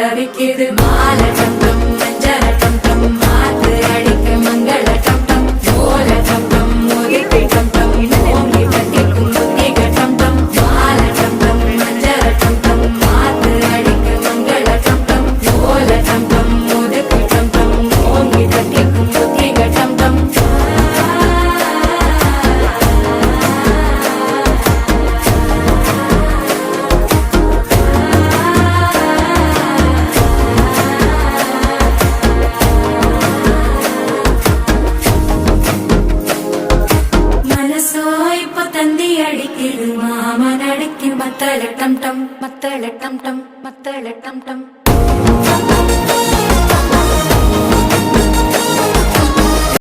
தவிக்குது மால டம் டம் மஞ்சள டம் டம் மாத்து அடிக்க மங்கள டம் டம் ஓல டம் டம் ஒதுக்கி டம் டம் ஓங்கி தட்டிக்கும் புத்திக டம் டம் மால டம் டம் மஞ்சள டம் டம் மாத்து அடிக்க மங்கள டம் டம் ஓல டம் டம் ஒதுக்கி டம் டம் ஓங்கி தட்டிக்கும் புத்திக டம் டம் தந்தி அடிக்குது மாமன் அடிக்கு மத்தள டம் டம் மத்தள டம் டம் மத்தள டம் டம்